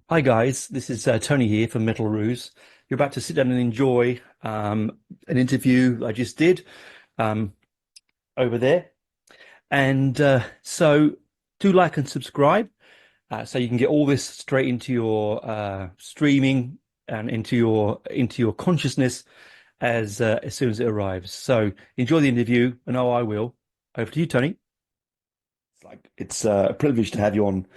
Hi guys, this is Tony here from Metal Roos. You're about to sit down and enjoy an interview I just did um, over there. And so do like and subscribe so you can get all this straight into your streaming and into your consciousness as soon as it arrives. So enjoy the interview, and I will. Over to you, Tony. It's a privilege to have you on,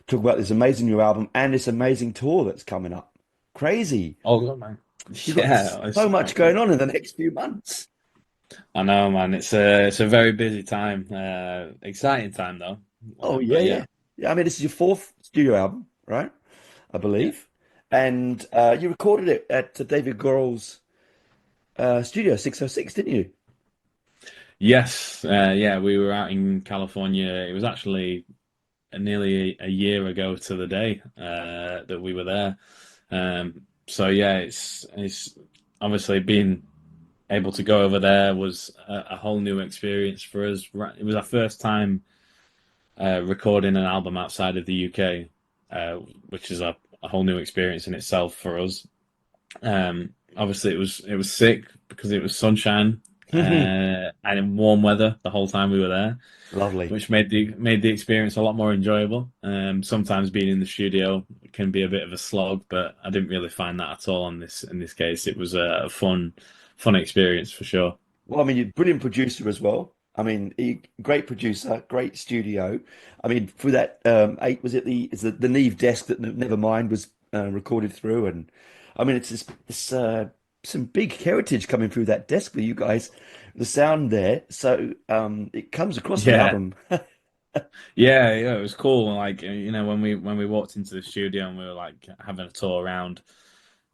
talk about this amazing new album and this amazing tour that's coming up. Crazy. Oh, good, man. You've got Yeah, so much going on in the next few months. I know, man. It's a very busy time. Exciting time though. Oh yeah, But yeah, yeah. Yeah, I mean, this is your fourth studio album, right? I yeah. believe. And you recorded it at David Gorrell's studio 606, didn't you? Yes, yeah. We were out in California. It was actually nearly a year ago to the day that we were there. So yeah, it's obviously being able to go over there was a whole new experience for us. It was our first time recording an album outside of the UK, uh, which is a whole new experience in itself for us. Obviously, it was sick because it was sunshine and in warm weather the whole time we were there, Lovely. which made the experience a lot more enjoyable. Sometimes being in the studio can be a bit of a slog, but I didn't really find that at all in this case. It was a fun experience for sure. Well, I mean, you're a brilliant producer as well. I mean, great producer, great studio. I mean, through that eight, was it the Neve desk that Nevermind was recorded through, and I mean, it's some big heritage coming through that desk for you guys. The sound there, so it comes across the Yeah. album. Yeah, it was cool. Like when we walked into the studio and we were like having a tour around,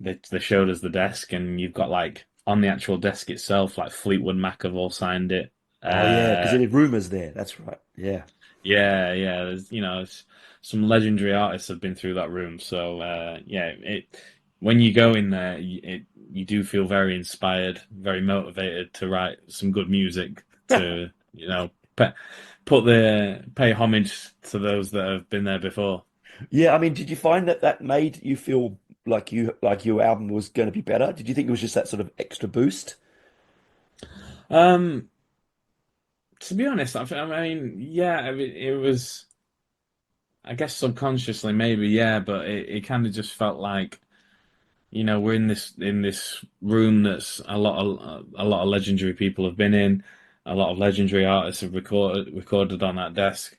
they showed us the desk, and you've got like on the actual desk itself, like Fleetwood Mac have all signed it. Oh yeah, because Uh, there are rumors there. That's right. Yeah. yeah, yeah. Some legendary artists have been through that room. So yeah, when you go in there, you do feel very inspired, very motivated to write some good music to pay, pay homage to those that have been there before. Yeah, I mean, did you find that that made you feel like your album was going to be better? Did you think it was just that sort of extra boost? Um, to be honest, I mean, yeah, I mean, it was, I guess subconsciously maybe, yeah, but it kind of just felt like, we're in this room that's a lot of legendary people have been in, a lot of legendary artists have recorded on that desk.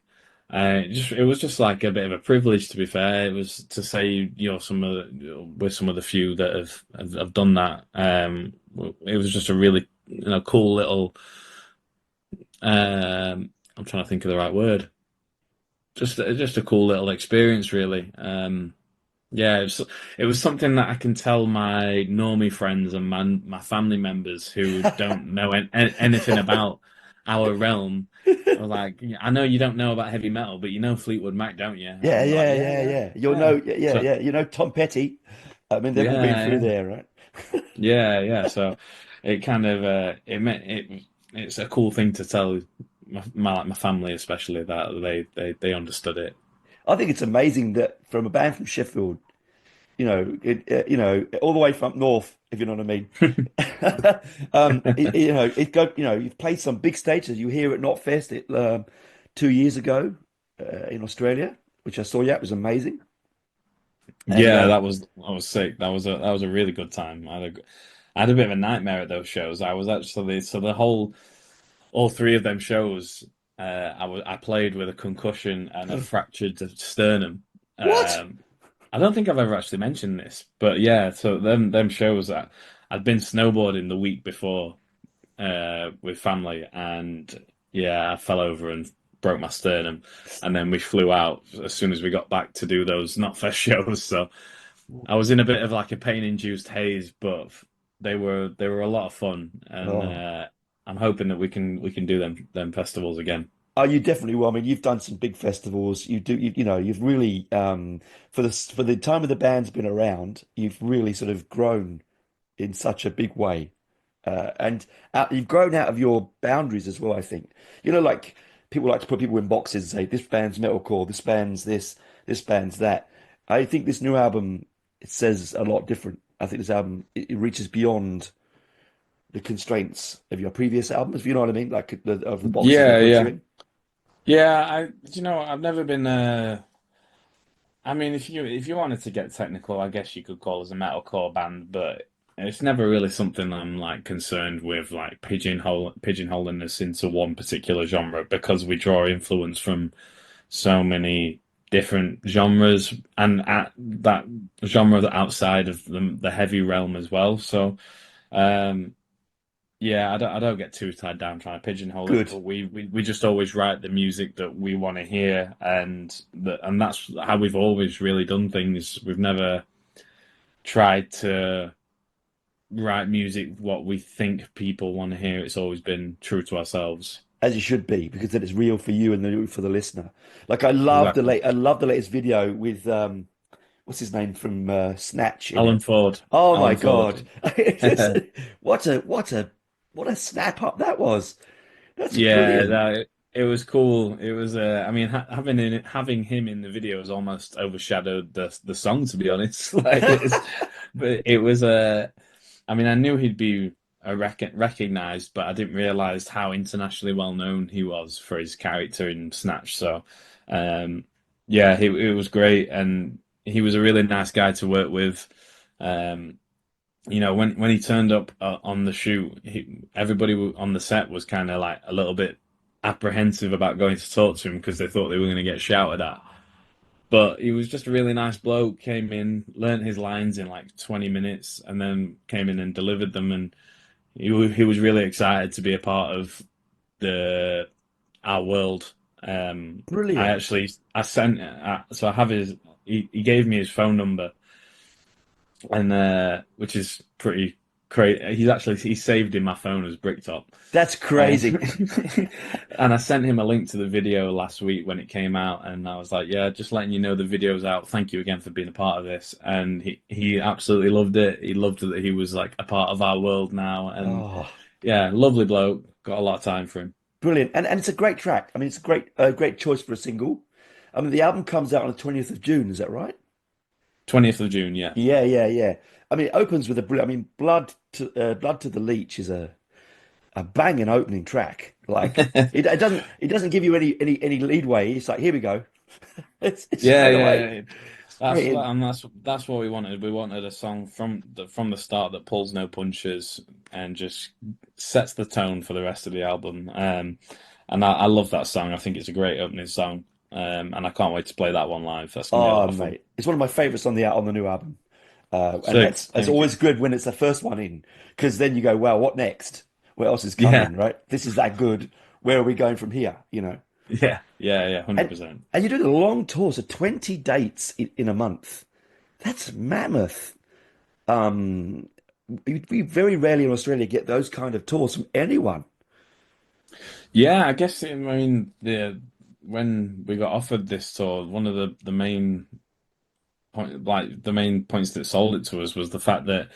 It was just like a bit of a privilege, to be fair. It was to say with some of the few that have done that. It was just a really cool little. I'm trying to think of the right word. Just a cool little experience, really. Yeah, it was something that I can tell my normie friends and my family members who don't know anything about our realm. I was like, "Yeah, I know you don't know about heavy metal, but you know Fleetwood Mac, don't you?" Yeah, And they're like, yeah, "Yeah, yeah, yeah, yeah. You'll know, yeah." yeah, yeah, So yeah. You know Tom Petty. I mean, they've all been yeah, through yeah, there, right? yeah, yeah. So it kind of it meant it's a cool thing to tell my family, especially that they understood it. I think it's amazing that from a band from Sheffield, all the way from up north, if you know what I mean. You've played some big stages. You here at Knotfest 2 years ago in Australia, which I saw. Yeah, it was amazing. And Yeah, that was sick. That was a really good time. I had a bit of a nightmare at those shows. I was actually so the whole all three of them shows. I played with a concussion and a fractured sternum. what? I don't think I've ever actually mentioned this, but yeah. So them shows that I'd been snowboarding the week before with family, and yeah, I fell over and broke my sternum, and then we flew out as soon as we got back to do those Knotfest shows. So I was in a bit of like a pain-induced haze, but they were a lot of fun, and Oh. I'm hoping that we can do them festivals again. Oh, you definitely will. I mean, you've done some big festivals. You've really, for the time of the band's been around, you've really sort of grown in such a big way. And you've grown out of your boundaries as well, I think. Like people like to put people in boxes and say, this band's metalcore, this band's this band's that. I think this new album it says a lot different. I think this album it reaches beyond the constraints of your previous albums, if you know what I mean, like of the boxes they Yeah, put you yeah. in. Yeah, I've never been I mean if you wanted to get technical, I guess you could call us a metalcore band, but it's never really something I'm like concerned with like pigeonholing us into one particular genre because we draw influence from so many different genres and at that genre that outside of the heavy realm as well. So um yeah, I don't get too tied down trying to pigeonhole it, Good. but we just always write the music that we want to hear, and that's how we've always really done things. We've never tried to write music what we think people want to hear. It's always been true to ourselves. As it should be, because then it's real for you and for the listener. Like Exactly. I love the latest video with what's his name from Snatch in Alan it. Ford. Oh my Alan God. Ford. What a snap up that was. That's Yeah, brilliant. that it was cool. It was I mean having him in the video has almost overshadowed the song to be honest. Like it's but it was I mean I knew he'd be recognized, but I didn't realize how internationally well known he was for his character in Snatch. So um yeah, it was great and he was a really nice guy to work with. Um when he turned up on the shoot, everybody on the set was kind of like a little bit apprehensive about going to talk to him because they thought they were going to get shouted at. But he was just a really nice bloke. Came in, learnt his lines in like 20 minutes, and then came in and delivered them. And he was really excited to be a part of the our world. Brilliant. I sent so I have he gave me his phone number and which is pretty crazy. He saved in my phone as Bricktop, That's and crazy. and I sent him a link to the video last week when it came out, and I was like, "Yeah, just letting you know the video's out. Thank you again for being a part of this." And he absolutely loved it. He loved that he was like a part of our world now, and Oh, yeah, lovely bloke. Got a lot of time for him. brilliant. And it's a great track. I mean, it's a great choice for a single. I mean, the album comes out on the 20th of June, is that right? 20th of June, yeah. Yeah, yeah, yeah. I mean, it opens with a brilliant. I mean, Blood to the Leech is a banging opening track. Like it doesn't give you any leadway. It's like here we go. It's Yeah, straight yeah, away. yeah. Straight in. That's what we wanted. We wanted a song from the start that pulls no punches and just sets the tone for the rest of the album. And I love that song. I think it's a great opening song. And I can't wait to play that one live. That's gonna be a Oh, lot of fun. mate, it's one of my favorites on the new album. And Sick. that's Thank always you. good when it's the first one in, because then you go, well, what next? What else is Yeah, coming, right? This is that good. Where are we going from here? You know? yeah, And 100%. and you're doing a long tour, so 20 dates in a month. That's mammoth. Um, we very rarely in Australia get those kind of tours from anyone. Yeah, I guess I mean the when we got offered this tour, one of the main the main points that sold it to us was the fact that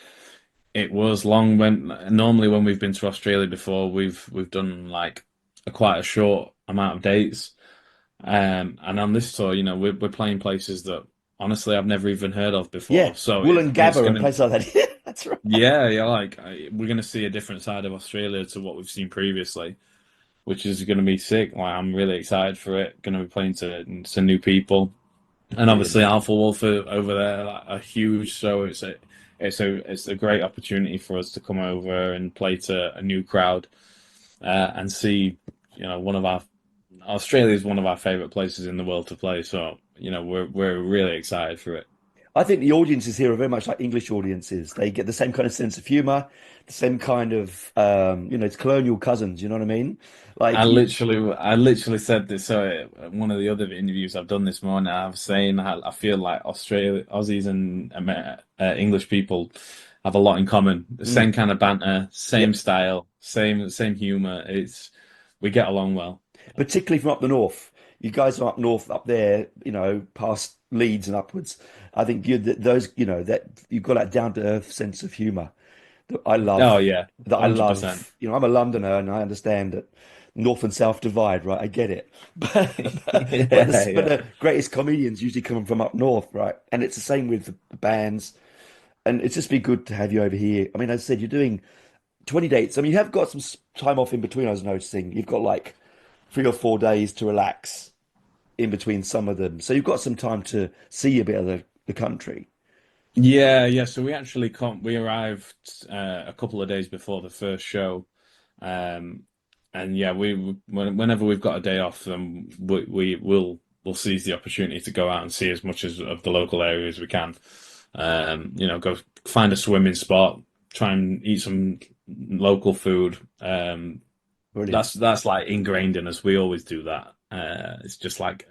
it was long when normally when we've been to Australia before, we've done like quite a short amount of dates. And on this tour, we're playing places that honestly I've never even heard of Yeah, before. So it's Wollongabba and gonna places like that. Yeah, that's right. yeah, like we're gonna see a different side of Australia to what we've seen previously, which is gonna be sick. Like I'm really excited for it. Gonna be playing to new people. And Brilliant. obviously Alpha Wolf are over there like, are huge, so it's a great opportunity for us to come over and play to a new crowd and see, one of our Australia is one of our favorite places in the world to play. So we're really excited for it. I think the audiences here are very much like English audiences. They get the same kind of sense of humor, the same kind of, it's colonial cousins. You know what I mean? Like you, I literally said this. So one of the other interviews I've done this morning, I was saying I feel like Aussies and English people have a lot in common. The mm, same kind of banter, same yep. style, same humor. We get along well. Particularly from up the north. You guys are up north, up there, past Leeds and upwards. I think those, that you've got that down to earth sense of humor that I Oh love. yeah, That I 100%. love. I'm a Londoner and I understand that North and South divide, right? I get it, Yeah, but yeah. the greatest comedians usually come from up north, right? And it's the same with the bands, and it's just been good to have you over here. I mean, as I said, you're doing 20 dates. I mean, you have got some time off in between. I was noticing you've got like 3 or 4 days to relax in between some of them, so you've got some time to see a bit of the country. Yeah, yeah. So we actually come. We arrived a couple of days before the first show, um, and yeah, whenever we've got a day off, then we'll seize the opportunity to go out and see as much as of the local area as we can. Go find a swimming spot, try and eat some local food. Brilliant. That's like ingrained in us. We always do that. It's just like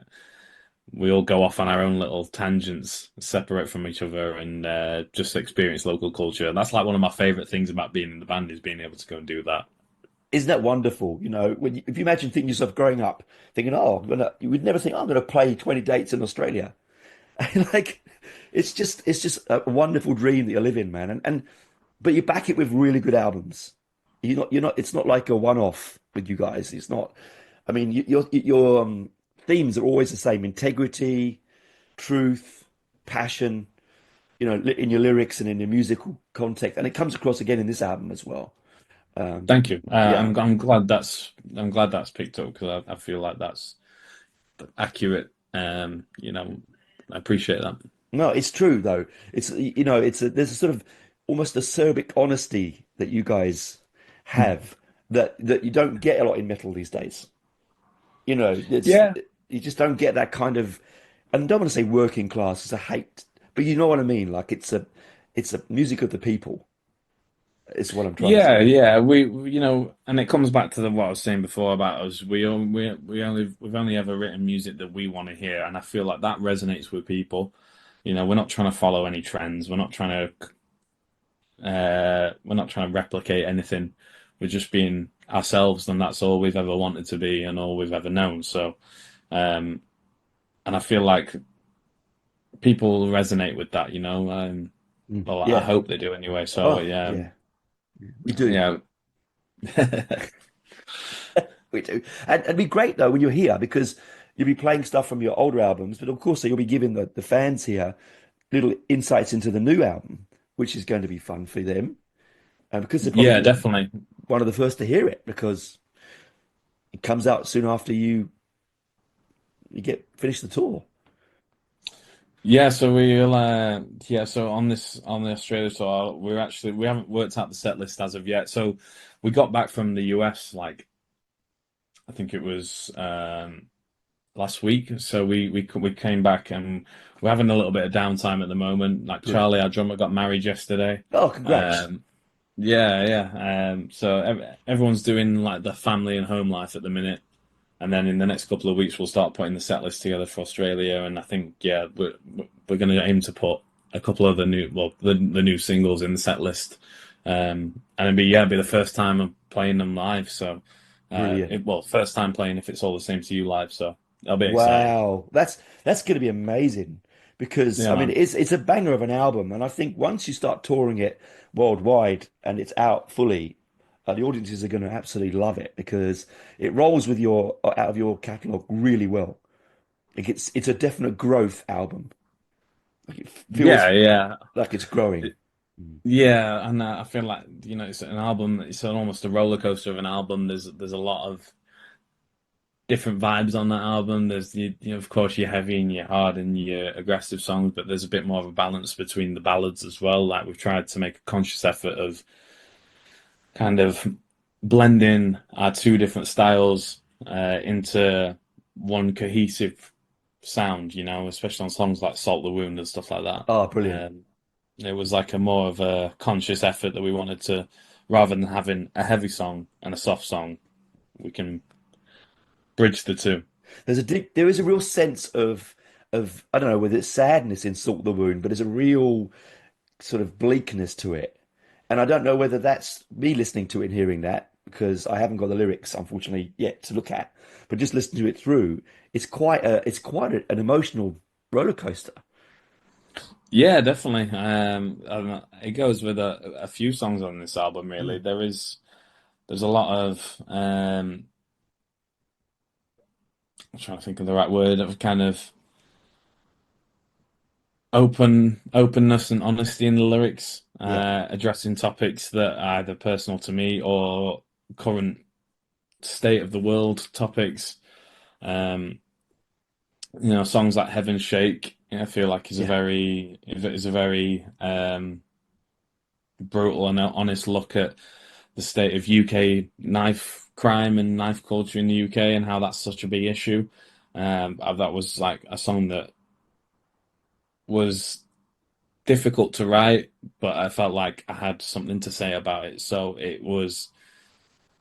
we all go off on our own little tangents, separate from each other, and just experience local culture. And that's like one of my favorite things about being in the band is being able to go and do that. Isn't that wonderful? If you imagine thinking yourself growing up, thinking, "Oh, you would never think, oh, I'm gonna play 20 dates in Australia." Like, it's just a wonderful dream that you live in, man. But you back it with really good albums. You're not. It's not like a one-off with you guys. It's not. I mean, your themes are always the same: integrity, truth, passion. In your lyrics and in your musical context, and it comes across again in this album as well. Um, Thank you. yeah. I'm glad that's picked up because I feel like that's accurate. I appreciate that. No, it's true though. There's a sort of almost acerbic honesty that you guys have that you don't get a lot in metal these days. It's Yeah, you just don't get that kind of, and I don't want to say working class is a hate, but you know what I mean. Like it's a music of the people. Is what I'm trying to yeah, say. yeah. And it comes back to what I was saying before about us. We've only ever written music that we want to hear, and I feel like that resonates with people. We're not trying to follow any trends. We're not trying to replicate anything. We're just being ourselves, and that's all we've ever wanted to be, and all we've ever known. So, um, and I feel like people resonate with that. Well, I Yeah. hope they do anyway. So, Oh, yeah, yeah. We do. yeah. We do. And it'd be great though when you're here because you'll be playing stuff from your older albums, but of course you'll be giving the fans here little insights into the new album, which is going to be fun for them. And because they're Yeah, probably definitely. one of the first to hear it because it comes out soon after you get finish the tour. Yeah, so so on the Australia tour, we haven't worked out the set list as of yet. So we got back from the US like I think it was last week. So we came back and we're having a little bit of downtime at the moment. Like Good. Charlie, our drummer, got married yesterday. Oh, congrats. Um, yeah, yeah. So everyone's doing like the family and home life at the minute. And then in the next couple of weeks, we'll start putting the set list together for Australia. And I think, yeah, we're going to aim to put a couple of the new singles in the set list. And it'd be the first time I'm playing them live. So, Brilliant. first time playing if it's all the same to you live. So that'll be exciting. Wow. That's going to be amazing because Yeah, I mean man. it's a banger of an album and I think once you start touring it worldwide and it's out fully, the audiences are going to absolutely love it because it rolls with your out of your catalog really well. Like it's a definite growth album. Like it feels Yeah, yeah. like it's growing. Yeah, and I feel like it's an album. It's almost a roller coaster of an album. There's a lot of different vibes on that album. There's of course your heavy and your hard and your aggressive songs, but there's a bit more of a balance between the ballads as well. Like we've tried to make a conscious effort of kind of blending our two different styles into one cohesive sound. Especially on songs like "Salt the Wound" and stuff like that. Oh, brilliant. It was like a more of a conscious effort that we wanted to, rather than having a heavy song and a soft song, we can bridge the two. There is a real sense of I don't know whether it's sadness in Salt the Wound, but there's a real sort of bleakness to it. And I don't know whether that's me listening to it and hearing that because I haven't got the lyrics, unfortunately, yet to look at. But just listening to it through, an emotional roller coaster. Yeah, definitely. It goes with a few songs on this album. Really, Mm. there's a lot of I'm trying to think of the right word, of kind of openness and honesty in the lyrics, Yeah, addressing topics that are either personal to me or current state of the world topics. Um, songs like Heaven Shake, I feel like yeah, is a very brutal and honest look at the state of UK knife crime and knife culture in the UK and how that's such a big issue. That was like a song that was difficult to write, but I felt like I had something to say about it. So it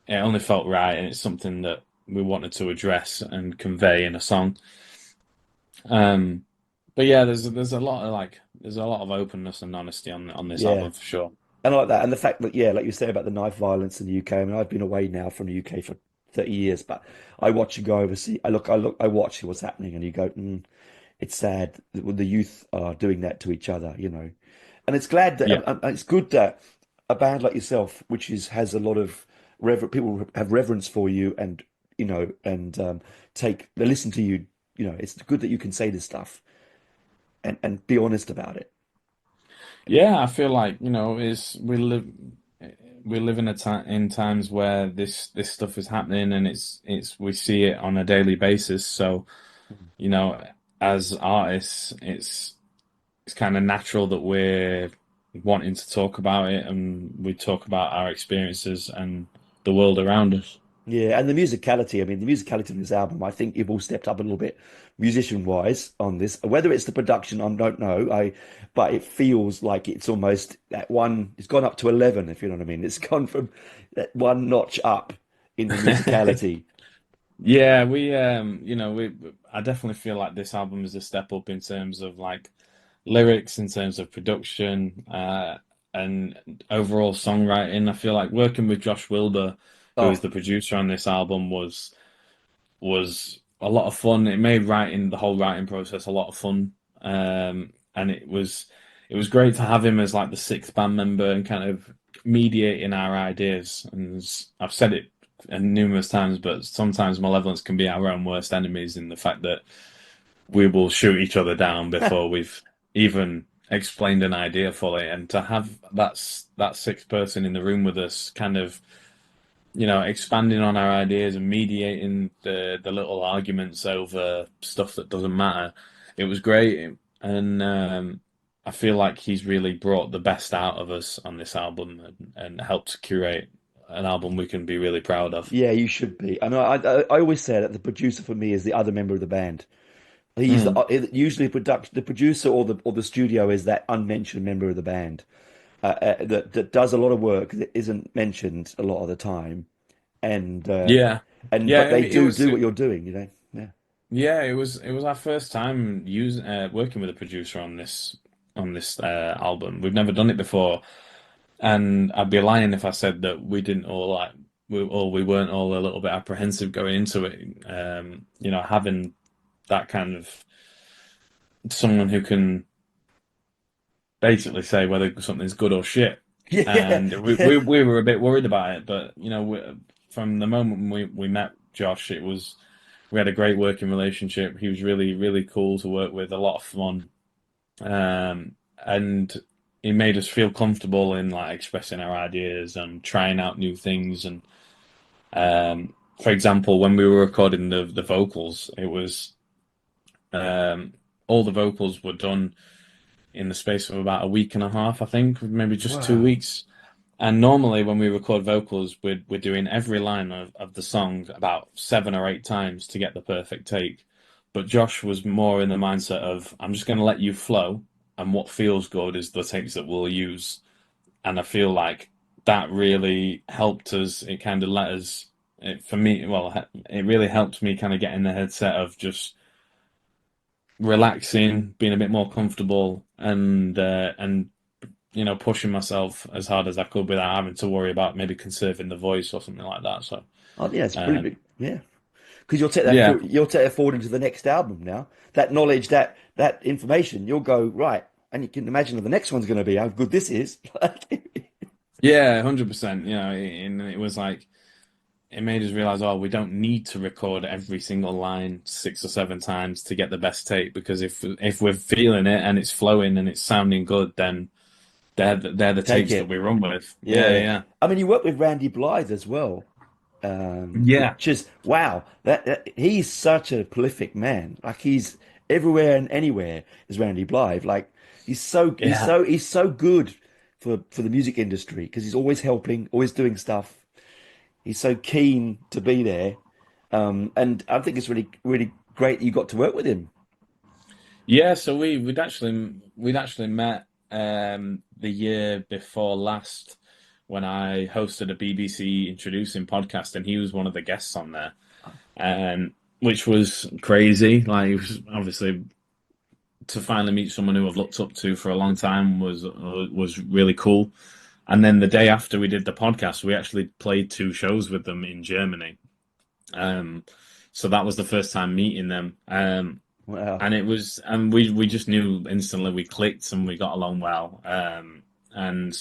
only felt right, and it's something that we wanted to address and convey in a song. Um, but yeah, there's a lot of openness and honesty on this yeah. album for sure. And I like that. And the fact that, yeah, like you say about the knife violence in the UK. I mean, I've been away now from the UK for 30 years, but I watch you go overseas. I watch what's happening, and you go, it's sad that when the youth are doing that to each other, you know. And it's glad that, Yeah. it's good that a band like yourself, has a lot of people have reverence for you, and and they listen to you. You know, it's good that you can say this stuff and be honest about it. Yeah, I feel like, is we live in a time in times where this stuff is happening and it's we see it on a daily basis. So, you know, as artists, it's kind of natural that we're wanting to talk about it and we talk about our experiences and the world around us. Yeah, and the musicality, I mean, the musicality of this album, I think you've all stepped up a little bit musician-wise on this. Whether it's the production, I don't know. But it feels like it's almost that one, it's gone up to 11, if you know what I mean. It's gone from that one notch up in the musicality. Yeah, I definitely feel like this album is a step up in terms of like lyrics, in terms of production, and overall songwriting. I feel like working with Josh Wilbur, who is Oh, the producer on this album, was a lot of fun. It made writing the whole writing process a lot of fun. And it was great to have him as like the sixth band member and kind of mediating our ideas. And I've said it numerous times, but sometimes Malevolence can be our own worst enemies in the fact that we will shoot each other down before we've even explained an idea fully. And to have that sixth person in the room with us, kind of expanding on our ideas and mediating the little arguments over stuff that doesn't matter. It was great, and I feel like he's really brought the best out of us on this album and helped curate an album we can be really proud of. yeah, you should be. I mean, I always say that the producer for me is the other member of the band. He's Mm. usually the producer or the studio is that unmentioned member of the band that does a lot of work that isn't mentioned a lot of the time, and Yeah, but yeah. they It was do what you're doing, you know. Yeah. yeah. It was our first time working with a producer on this album. We've never done it before. And I'd be lying if I said that we didn't all like we weren't all a little bit apprehensive going into it. Having that kind of someone who can basically say whether something's good or shit. Yeah, And yeah. we were a bit worried about it, but from the moment we met Josh, we had a great working relationship. He was really, really cool to work with, a lot of fun. And he made us feel comfortable in like expressing our ideas and trying out new things. And for example, when we were recording the vocals, it was um, all the vocals were done in the space of about a week and a half, I think, maybe just two Wow. weeks. And normally, when we record vocals, we're doing every line of the song about 7 or 8 times to get the perfect take. But Josh was more in the mindset of, I'm just going to let you flow, and what feels good is the takes that we'll use. And I feel like that really helped us. It kind of let us, for me, well, it really helped me kind of get in the headset of just relaxing, being a bit more comfortable, and pushing myself as hard as I could without having to worry about maybe conserving the voice or something like that. So, Oh, yeah, it's um, brilliant. Yeah, because yeah, you'll take that forward into the next album now. That knowledge, that information, you'll go right, and you can imagine what the next one's going to be. How good this is. yeah, 100%. And it was like it made us realize, oh, we don't need to record every single line 6 or 7 times to get the best take, because if we're feeling it and it's flowing and it's sounding good, then they're the Take takes that it. we run with. Yeah, Yeah. yeah, I mean, you work with Randy Blythe as well, yeah, which is wow. That he's such a prolific man. Like he's everywhere and anywhere is Randy Blythe. Like yeah. he's so good for the music industry because he's always helping, always doing stuff. He's so keen to be there. And I think it's really great that you got to work with him. Yeah, so we'd actually met the year before last when I hosted a BBC introducing podcast, and he was one of the guests on there, which was crazy. Like, it was obviously to finally meet someone who I've looked up to for a long time was really cool. And then the day after we did the podcast, we actually played 2 shows with them in Germany. Um, so that was the first time meeting them. Wow. And we just knew instantly, we clicked and we got along well. And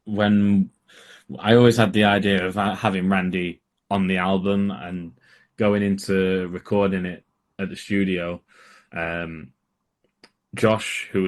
when I always had the idea of having Randy on the album and going into recording it at the studio, um, Josh, who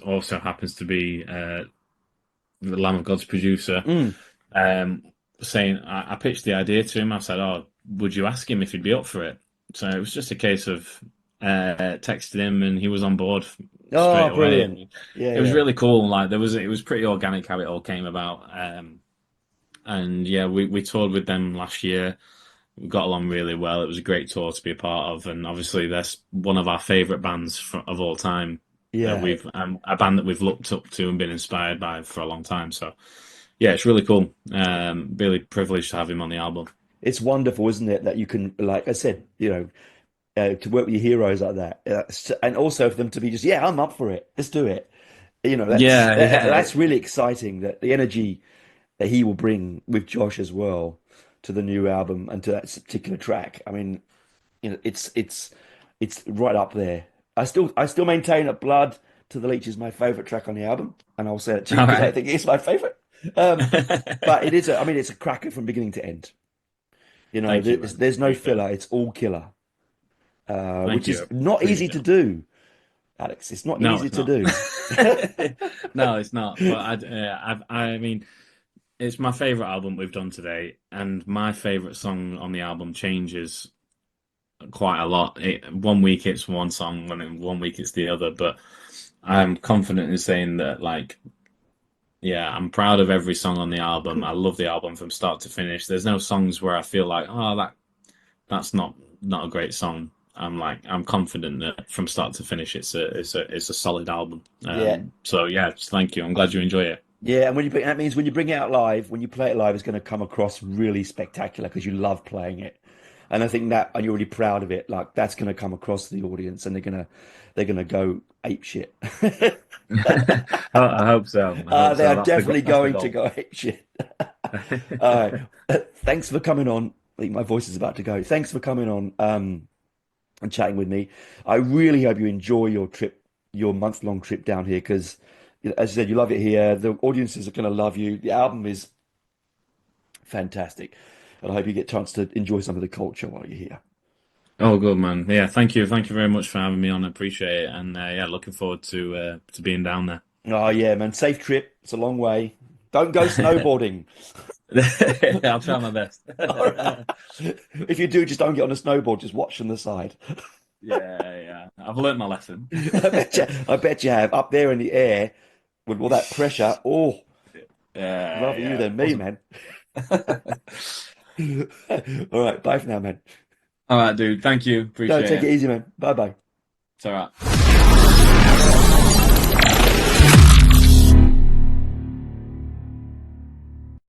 also happens to be the Lamb of God's producer, Mm. um, saying, I pitched the idea to him. I said, "Oh, would you ask him if he'd be up for it?" So it was just a case of texting him, and he was on board straight Oh, away. brilliant. And Yeah, it was yeah. really cool. Like, it was pretty organic how it all came about. And yeah, we toured with them last year. We got along really well. It was a great tour to be a part of, and obviously that's one of our favourite bands of all time. That Yeah. we've A band that we've looked up to and been inspired by for a long time. So yeah, it's really cool. Really privileged to have him on the album. It's wonderful, isn't it, that you can, like I said, to work with your heroes like that, and also for them to be just, yeah, I'm up for it. Let's do it. Yeah, That's yeah. really exciting. That the energy that he will bring with Josh as well to the new album and to that particular track. I mean, it's right up there. I still maintain that Blood to the Leech is my favorite track on the album, and I'll say it to you All because I right. think it's my favorite. But it is, I mean, it's a cracker from beginning to end. Thank you, man. There's no Appreciate it. filler. It's all killer, Thank which you. is not easy Appreciate to it. do, Alex. It's not No, easy it's to not. do. No, it's not. But I mean, it's my favorite album we've done today, and my favorite song on the album changes quite a lot. One week it's one song, and then one week it's the other. But I'm confident in saying that, like, yeah, I'm proud of every song on the album. I love the album from start to finish. There's no songs where I feel like, oh, that's not a great song. I'm confident that from start to finish, it's a solid album. Yeah, So yeah, just thank you. I'm glad you enjoy it. yeah, and that means when you bring it out live, when you play it live, it's going to come across really spectacular because you love playing it, and I think that, and you're really proud of it. Like that's going to come across to the audience, and they're gonna go ape shit. I hope so. I hope They so. are definitely That's the going to goal. go ape shit. All right, thanks for coming on. I think my voice is about to go. Thanks for coming on, and chatting with me. I really hope you enjoy your trip, your month-long trip down here, because as I said, you love it here. The audiences are going to love you. The album is fantastic. And I hope you get a chance to enjoy some of the culture while you're here. Oh, good man. Yeah, thank you very much for having me on. I appreciate it, and yeah, looking forward to being down there. Oh, yeah, man. Safe trip. It's a long way. Don't go snowboarding. I'll try my best. All right. If you do, just don't get on a snowboard. Just watch from the side. Yeah, yeah. I've learnt my lesson. I bet you have. Up there in the air with all that pressure. Oh, rather you Yeah. than me, man. All right. Bye for now, man. All right, dude. Thank you. No, Appreciate take it it. easy, man. Bye bye. It's all right.